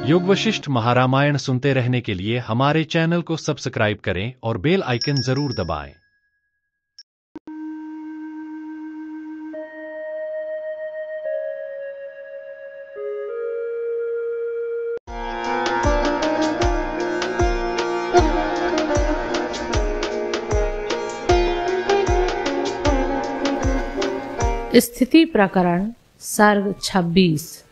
युग वशिष्ठ महारामायण सुनते रहने के लिए हमारे चैनल को सब्सक्राइब करें और बेल आइकन जरूर दबाएं। स्थिति प्रकरण सर्ग 26।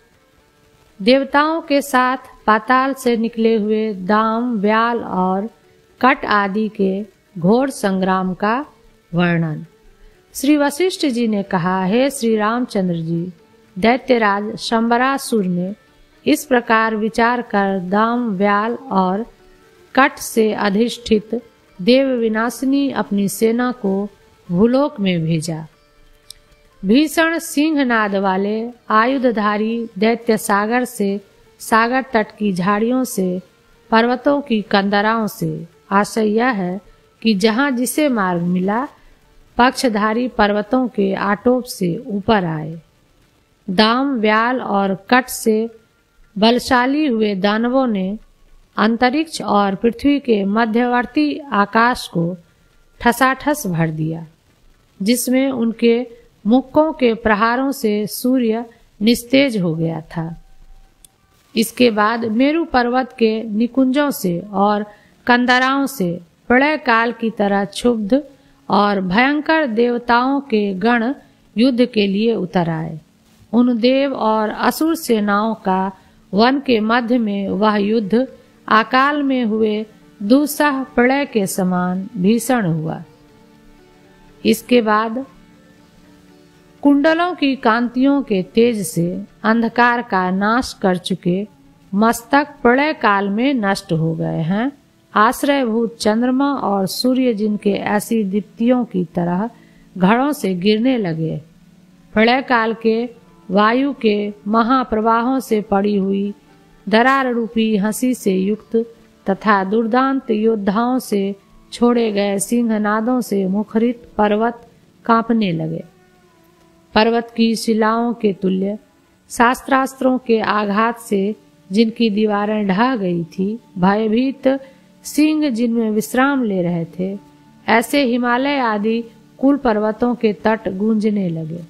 देवताओं के साथ पाताल से निकले हुए दाम, व्याल और कट आदि के घोर संग्राम का वर्णन। श्री वशिष्ठ जी ने कहा, हे श्री रामचंद्र जी, दैत्यराज शंबरासुर ने इस प्रकार विचार कर दाम, व्याल और कट से अधिष्ठित देव विनाशिनी अपनी सेना को भूलोक में भेजा। भीषण सिंहनाद वाले आयुधधारी दैत्य सागर से, सागर तट की झाड़ियों से, पर्वतों की कंदराओं से आशय यह है कि जहाँ जिसे मार्ग मिला पक्षधारी पर्वतों के आटोप से ऊपर आए। दाम, व्याल और कट से बलशाली हुए दानवों ने अंतरिक्ष और पृथ्वी के मध्यवर्ती आकाश को ठसाठस भर दिया, जिसमें उनके मुक्कों के प्रहारों से सूर्य निस्तेज हो गया था। इसके बाद मेरु पर्वत के निकुंजों से और कंदराओं से प्रलय काल की तरह क्षुब्ध और भयंकर देवताओं के गण युद्ध के लिए उतर आए। उन देव और असुर सेनाओं का वन के मध्य में वह युद्ध अकाल में हुए दुस्सह प्रलय के समान भीषण हुआ। इसके बाद कुंडलों की कांतियों के तेज से अंधकार का नाश कर चुके मस्तक प्रलय काल में नष्ट हो गए हैं। आश्रयभूत चंद्रमा और सूर्य जिनके ऐसी दीप्तियों की तरह घड़ों से गिरने लगे, प्रलय काल के वायु के महाप्रवाहों से पड़ी हुई दरार रूपी हंसी से युक्त तथा दुर्दांत योद्धाओं से छोड़े गए सिंहनादों से मुखरित पर्वत कांपने लगे। पर्वत की शिलाओं के तुल्य शास्त्रास्त्रों के आघात से जिनकी दीवारें ढह गई थी, भयभीत सिंह जिनमें विश्राम ले रहे थे, ऐसे हिमालय आदि कुल पर्वतों के तट गूंजने लगे।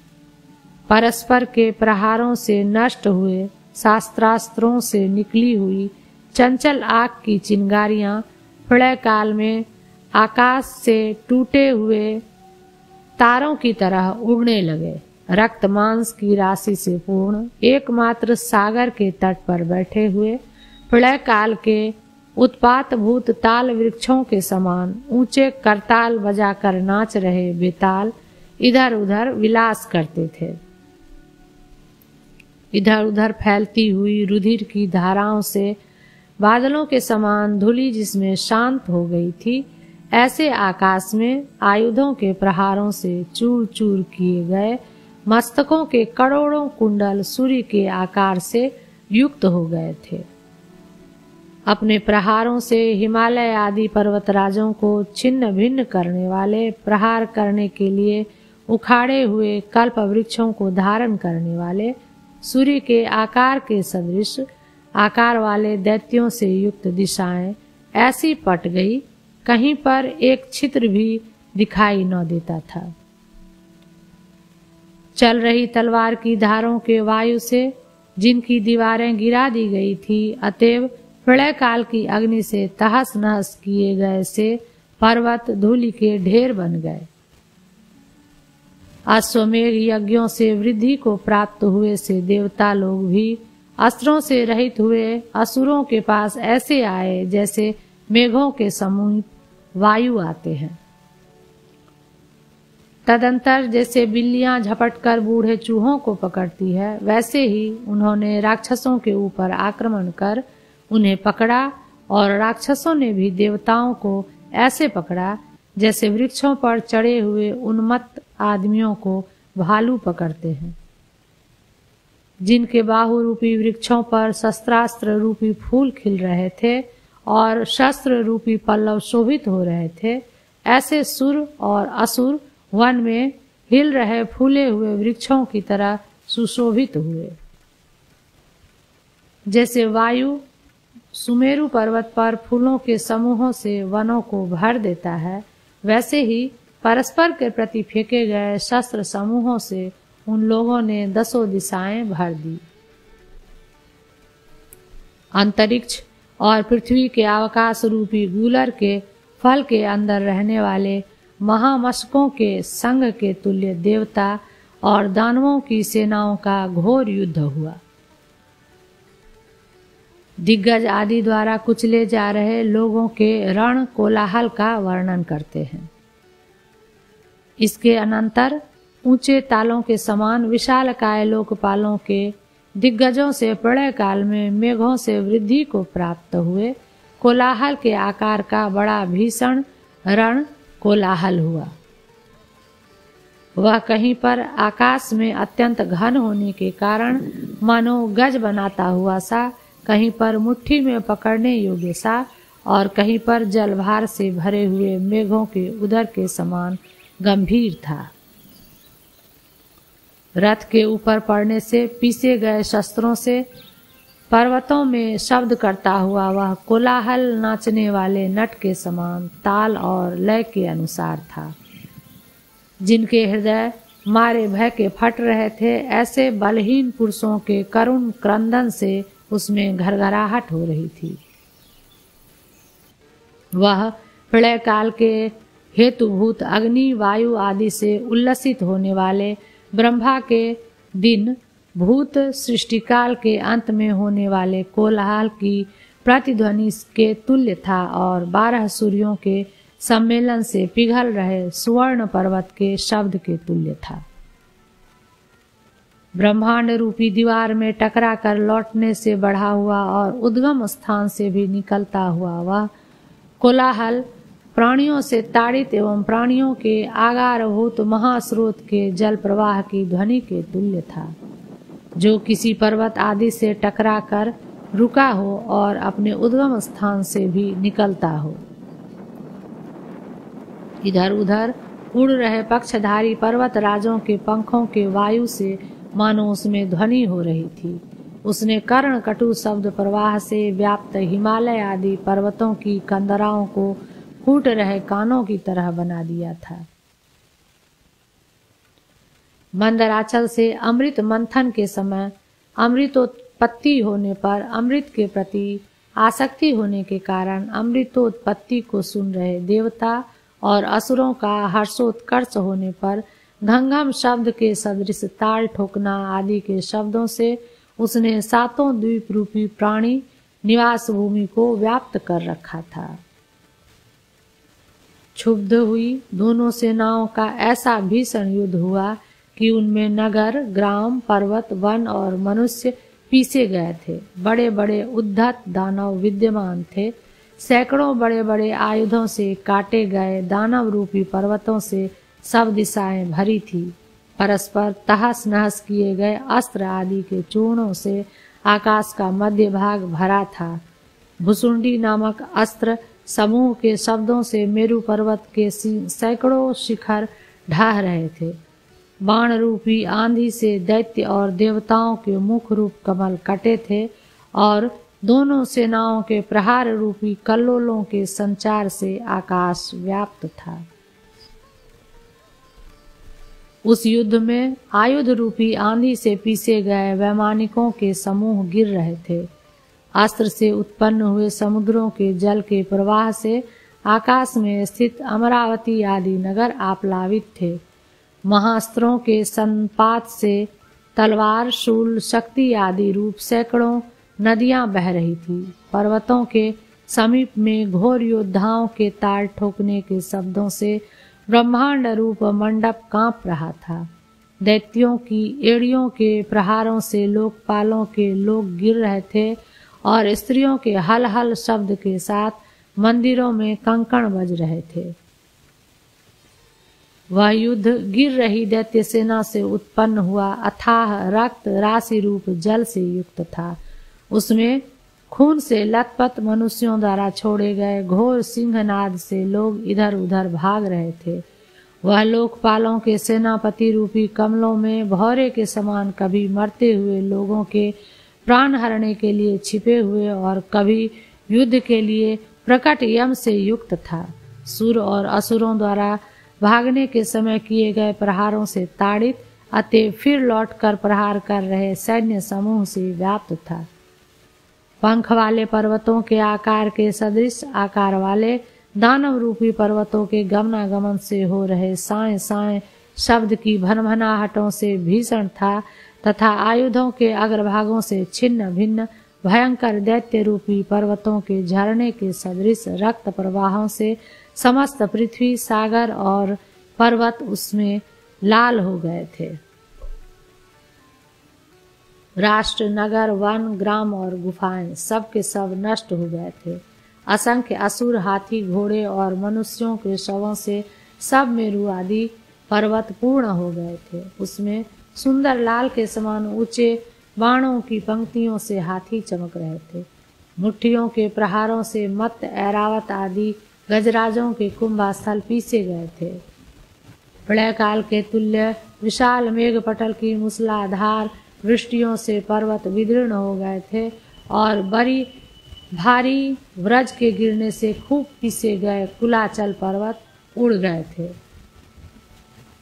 परस्पर के प्रहारों से नष्ट हुए शास्त्रास्त्रों से निकली हुई चंचल आग की चिंगारियां प्रलय काल में आकाश से टूटे हुए तारों की तरह उड़ने लगे। रक्त मांस की राशि से पूर्ण एकमात्र सागर के तट पर बैठे हुए प्रलय काल के उत्पात भूत ताल वृक्षों के समान ऊंचे करताल बजाकर नाच रहे बेताल इधर उधर विलास करते थे। इधर उधर फैलती हुई रुधिर की धाराओं से बादलों के समान धूलि जिसमें शांत हो गई थी, ऐसे आकाश में आयुधों के प्रहारों से चूर चूर किए गए मस्तकों के करोड़ों कुंडल सूर्य के आकार से युक्त हो गए थे। अपने प्रहारों से हिमालय आदि पर्वतराजों को छिन्न भिन्न करने वाले, प्रहार करने के लिए उखाड़े हुए कल्प वृक्षों को धारण करने वाले, सूर्य के आकार के सदृश आकार वाले दैत्यों से युक्त दिशाएं ऐसी पट गई, कहीं पर एक छिद्र भी दिखाई न देता था। चल रही तलवार की धारों के वायु से जिनकी दीवारें गिरा दी गई थी, अतएव प्रलय काल की अग्नि से तहस नहस किए गए से पर्वत धूलि के ढेर बन गए। अश्वमेघ यज्ञों से वृद्धि को प्राप्त हुए से देवता लोग भी अस्त्रों से रहित हुए असुरों के पास ऐसे आए जैसे मेघों के समीप वायु आते हैं। तदंतर जैसे बिल्लियां झपटकर बूढ़े चूहों को पकड़ती है, वैसे ही उन्होंने राक्षसों के ऊपर आक्रमण कर उन्हें पकड़ा, और राक्षसों ने भी देवताओं को ऐसे पकड़ा जैसे वृक्षों पर चढ़े हुए उन्मत्त आदमियों को भालू पकड़ते हैं। जिनके बाहु रूपी वृक्षों पर शस्त्रास्त्र रूपी फूल खिल रहे थे और शस्त्र रूपी पल्लव शोभित हो रहे थे, ऐसे सुर और असुर वन में हिल रहे फूले हुए वृक्षों की तरह सुशोभित हुए। जैसे वायु सुमेरु पर्वत पर फूलों के समूहों से वनों को भर देता है, वैसे ही परस्पर के प्रति फेंके गए शस्त्र समूहों से उन लोगों ने 10 दिशाएं भर दी। अंतरिक्ष और पृथ्वी के आकाश रूपी गूलर के फल के अंदर रहने वाले महामशकों के संग के तुल्य देवता और दानवों की सेनाओं का घोर युद्ध हुआ। दिग्गज आदि द्वारा कुचले जा रहे लोगों के रण कोलाहल का वर्णन करते हैं। इसके अनंतर ऊंचे तालों के समान विशालकाय लोकपालों के दिग्गजों से प्रलय काल में मेघों से वृद्धि को प्राप्त हुए कोलाहल के आकार का बड़ा भीषण रण कोलाहल हुआ। वह कहीं पर आकाश में अत्यंत घन होने के कारण मानो गज बनाता हुआ सा, कहीं पर मुट्ठी में पकड़ने योग्य सा और कहीं पर जलभार से भरे हुए मेघों के उदर के समान गंभीर था। रथ के ऊपर पड़ने से पीसे गए शस्त्रों से पर्वतों में शब्द करता हुआ वह कोलाहल नाचने वाले नट के समान ताल और लय के अनुसार था। जिनके हृदय मारे भय के फट रहे थे, ऐसे बलहीन पुरुषों के करुण क्रंदन से उसमें घरघराहट हो रही थी। वह प्रलय काल के हेतुभूत अग्नि वायु आदि से उल्लसित होने वाले ब्रह्मा के दिन भूत सृष्टिकाल के अंत में होने वाले कोलाहल की प्रतिध्वनि के तुल्य था और 12 सूर्यों के सम्मेलन से पिघल रहे सुवर्ण पर्वत के शब्द के तुल्य था। ब्रह्मांड रूपी दीवार में टकरा कर लौटने से बढ़ा हुआ और उद्गम स्थान से भी निकलता हुआ वह कोलाहल प्राणियों से ताड़ित एवं प्राणियों के आगारभूत महास्रोत के जल प्रवाह की ध्वनि के तुल्य था, जो किसी पर्वत आदि से टकरा कर रुका हो और अपने उद्गम स्थान से भी निकलता हो। इधर उधर उड़ रहे पक्षधारी पर्वत राजों के पंखों के वायु से मानो उसमें ध्वनि हो रही थी। उसने कर्ण कटु शब्द प्रवाह से व्याप्त हिमालय आदि पर्वतों की कंदराओं को फूट रहे कानों की तरह बना दिया था। मंदराचल से अमृत मंथन के समय अमृतोत्पत्ति होने पर अमृत के प्रति आसक्ति होने के कारण अमृतोत्पत्ति को सुन रहे देवता और असुरों का हर्षोत्कर्ष होने पर घंघम शब्द के सदृश ताल ठोकना आदि के शब्दों से उसने 7 द्वीप रूपी प्राणी निवास भूमि को व्याप्त कर रखा था। क्षुब्ध हुई दोनों सेनाओं का ऐसा भीषण युद्ध हुआ कि उनमें नगर, ग्राम, पर्वत, वन और मनुष्य पीसे गए थे। बड़े बड़े उद्धत दानव विद्यमान थे। सैकड़ों बड़े बड़े आयुधों से काटे गए दानव रूपी पर्वतों से सब दिशाएं भरी थी। परस्पर तहस नहस किए गए अस्त्र आदि के चूर्णों से आकाश का मध्य भाग भरा था। भुसुंडी नामक अस्त्र समूह के शब्दों से मेरु पर्वत के सैकड़ों शिखर ढाह रहे थे। बाण रूपी आंधी से दैत्य और देवताओं के मुख रूप कमल कटे थे और दोनों सेनाओं के प्रहार रूपी कल्लोलों के संचार से आकाश व्याप्त था। उस युद्ध में आयुध रूपी आंधी से पीसे गए वैमानिकों के समूह गिर रहे थे। अस्त्र से उत्पन्न हुए समुद्रों के जल के प्रवाह से आकाश में स्थित अमरावती आदि नगर आप्लावित थे। महास्त्रों के संपात से तलवार, शूल, शक्ति आदि रूप सैकड़ों नदियां बह रही थी। पर्वतों के समीप में घोर योद्धाओं के ताल ठोकने के शब्दों से ब्रह्मांड रूप मंडप कांप रहा था। दैत्यों की एड़ियों के प्रहारों से लोकपालों के लोग गिर रहे थे और स्त्रियों के हल हल शब्द के साथ मंदिरों में कंकण बज रहे थे। वह युद्ध गिर रही दैत्य सेना से उत्पन्न हुआ अथाह रक्त राशि रूप जल से युक्त था। उसमें खून से लथपथ मनुष्यों द्वारा छोड़े गए घोर सिंहनाद से लोग इधर उधर भाग रहे थे। वह लोकपालों के सेनापति रूपी कमलों में भौरे के समान कभी मरते हुए लोगों के प्राण हरने के लिए छिपे हुए और कभी युद्ध के लिए प्रकट यम से युक्त था। सुर और असुरों द्वारा भागने के समय किए गए प्रहारों से ताड़ित, अतः फिर लौटकर प्रहार कर रहे सैन्य समूह से व्याप्त था। पंख वाले पर्वतों के आकार के सदृश आकार वाले दानव रूपी पर्वतों के गमनागमन से हो रहे साए साए शब्द की भनभनाहटों से भीषण था, तथा आयुधों के अग्रभागों से छिन्न भिन्न भयंकर दैत्य रूपी पर्वतों के झरने के सदृश रक्त प्रवाहों से समस्त पृथ्वी, सागर और पर्वत उसमें लाल हो गए थे। राष्ट्र, नगर, वन, ग्राम और गुफाएं सब के सब नष्ट हो गए थे। असंख्य असुर, हाथी, घोड़े और मनुष्यों के शवों से सब मेरु आदि पर्वत पूर्ण हो गए थे। उसमें सुंदर लाल के समान ऊंचे बाणों की पंक्तियों से हाथी चमक रहे थे। मुट्ठियों के प्रहारों से मत्त, ऐरावत आदि गजराजों के कुंभास्थल पीसे गए थे। प्रलय काल के तुल्य विशाल मेघपटल की मूसलाधार वृष्टियों से पर्वत विदीर्ण हो गए थे और बड़ी भारी व्रज के गिरने से खूब पीसे गए कुलाचल पर्वत उड़ गए थे।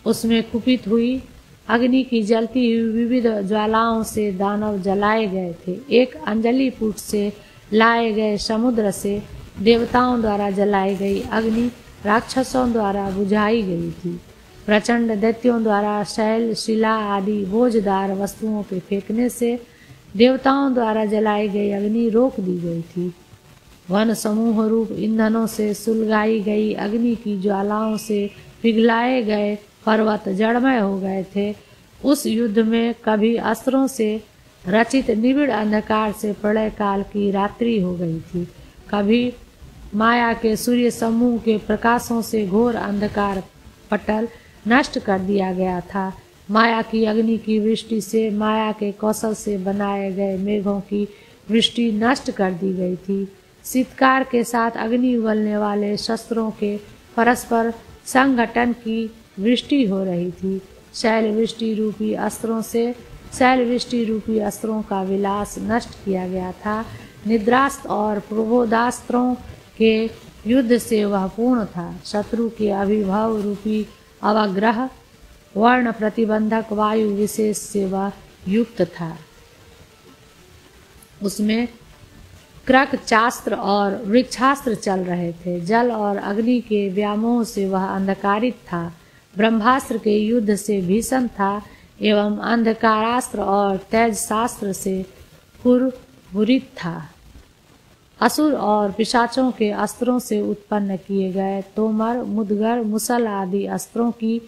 उसमें कुपित हुई अग्नि की जलती हुई विविध ज्वालाओं से दानव जलाए गए थे। एक अंजलि पुट से लाए गए समुद्र से देवताओं द्वारा जलाई गई अग्नि राक्षसों द्वारा बुझाई गई थी। प्रचंड दैत्यों द्वारा शैल, शिला आदि बोझदार वस्तुओं के फेंकने से देवताओं द्वारा जलाई गई अग्नि रोक दी गई थी। वन समूह रूप ईंधनों से सुलगाई गई अग्नि की ज्वालाओं से पिघलाए गए पर्वत जड़मय हो गए थे। उस युद्ध में कभी अस्त्रों से रचित निबिड़ अंधकार से प्रलय काल की रात्रि हो गई थी, कभी माया के सूर्य समूह के प्रकाशों से घोर अंधकार पटल नष्ट कर दिया गया था। माया की अग्नि की वृष्टि से माया के कौशल से बनाए गए मेघों की वृष्टि नष्ट कर दी गई थी। शीतकार के साथ अग्नि उगलने वाले शस्त्रों के परस्पर संघटन की वृष्टि हो रही थी। शैल वृष्टि रूपी अस्त्रों का विलास नष्ट किया गया था। निद्रास्त्र और प्रबोधास्त्रों के युद्ध से वह पूर्ण था। शत्रु के अभिभव रूपी अवग्रह वर्ण प्रतिबंधक वायु विशेष से वह युक्त था। उसमें क्रक चास्त्र और वृक्षास्त्र चल रहे थे। जल और अग्नि के व्यामोह से वह अंधकारित था। ब्रह्मास्त्र के युद्ध से भीषण था एवं अंधकारास्त्र और तेज शास्त्र से कुरबुरित था। असुर और पिशाचों के अस्त्रों से उत्पन्न किए गए तोमर, मुदगर, मुसल आदि अस्त्रों की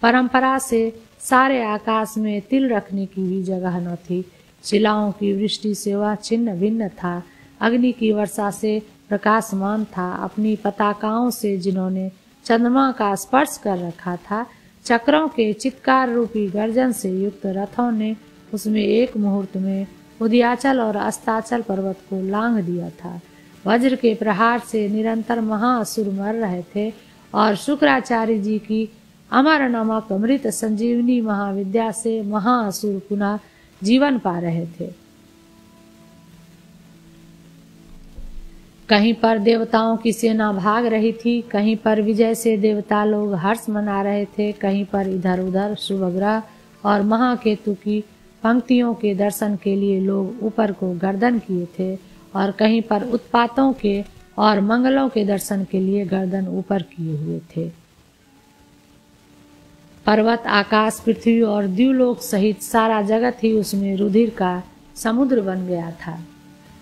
परंपरा से सारे आकाश में तिल रखने की भी जगह न थी। शिलाओं की वृष्टि से वह छिन्न भिन्न था। अग्नि की वर्षा से प्रकाशमान था। अपनी पताकाओं से जिन्होंने चंद्रमा का स्पर्श कर रखा था, चक्रों के चित्कार रूपी गर्जन से युक्त रथों ने उसमें एक मुहूर्त में उदयाचल और अस्ताचल पर्वत को लांघ दिया था। वज्र के प्रहार से निरंतर महाअसुर मर रहे थे और शुक्राचार्य जी की अमर नमक अमृत संजीवनी महाविद्या से महाअसुर पुनः जीवन पा रहे थे। कहीं पर देवताओं की सेना भाग रही थी, कहीं पर विजय से देवता लोग हर्ष मना रहे थे, कहीं पर इधर उधर शुभ ग्रह और महाकेतु की पंक्तियों के दर्शन के लिए लोग ऊपर को गर्दन किए थे और कहीं पर उत्पातों के और मंगलों के दर्शन के लिए गर्दन ऊपर किए हुए थे। पर्वत, आकाश, पृथ्वी और द्युलोक सहित सारा जगत ही उसमें रुधिर का समुद्र बन गया था।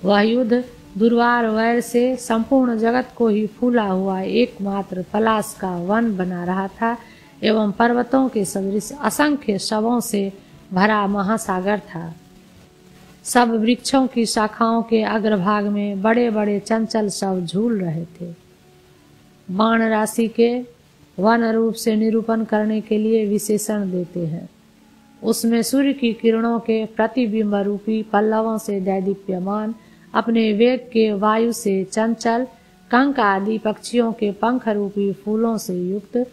वह युद्ध दुर्वार वैर से संपूर्ण जगत को ही फूला हुआ एकमात्र पलाश का वन बना रहा था एवं पर्वतों के सदृश असंख्य शवों से भरा महासागर था। सब वृक्षों की शाखाओं के अग्रभाग में बड़े बड़े चंचल शव झूल रहे थे। बाण राशि के वन रूप से निरूपण करने के लिए विशेषण देते हैं। उसमें सूर्य की किरणों के प्रतिबिंब रूपी पल्लवों से दैदीप्यमान, अपने वेग के वायु से चंचल, कंक आदि पक्षियों के पंख रूपी फूलों से युक्त,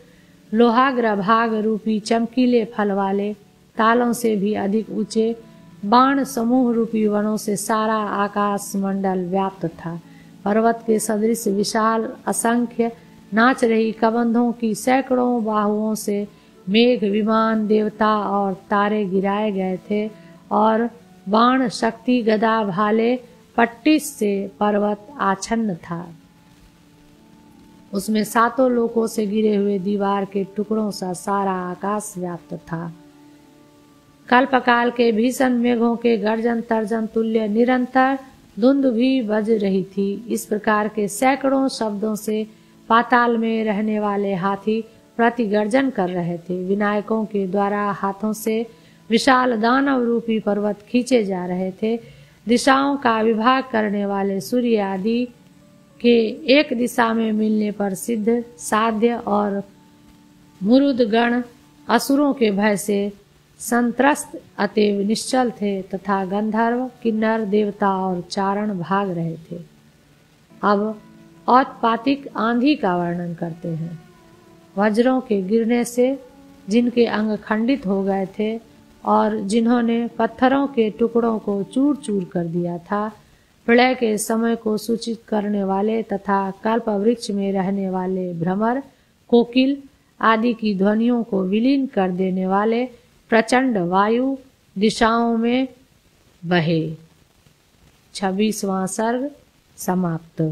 लोहाग्र भाग रूपी चमकीले फल वाले, तालों से भी अधिक ऊंचे बाण समूह रूपी वनों से सारा आकाश मंडल व्याप्त था। पर्वत के सदृश विशाल असंख्य नाच रही कबंधों की सैकड़ों बाहुओं से मेघ विमान देवता और तारे गिराए गए थे और बाण शक्ति गदा भाले पट्टिस से पर्वत आच्छन्न था। उसमें सातों लोकों से गिरे हुए दीवार के टुकड़ों सा सारा आकाश व्याप्त था। कल्पकाल के भीषण मेघों के गर्जन तर्जन तुल्य निरंतर धुंध भी बज रही थी। इस प्रकार के सैकड़ों शब्दों से पाताल में रहने वाले हाथी प्रतिगर्जन कर रहे थे। विनायकों के द्वारा हाथों से विशाल दानव रूपी पर्वत खींचे जा रहे थे। दिशाओं का विभाग करने वाले सूर्य आदि के एक दिशा में मिलने पर सिद्ध साध्य और मुरुद गण असुरों के भय से संत्रस्त अतएव निश्चल थे तथा गंधर्व किन्नर देवता और चारण भाग रहे थे। अब औत्पातिक आंधी का वर्णन करते हैं। वज्रों के गिरने से जिनके अंग खंडित हो गए थे और जिन्होंने पत्थरों के टुकड़ों को चूर चूर कर दिया था, प्रलय के समय को सूचित करने वाले तथा कल्प वृक्ष में रहने वाले भ्रमर कोकिल आदि की ध्वनियों को विलीन कर देने वाले प्रचंड वायु दिशाओं में बहे। 26वां सर्ग समाप्त।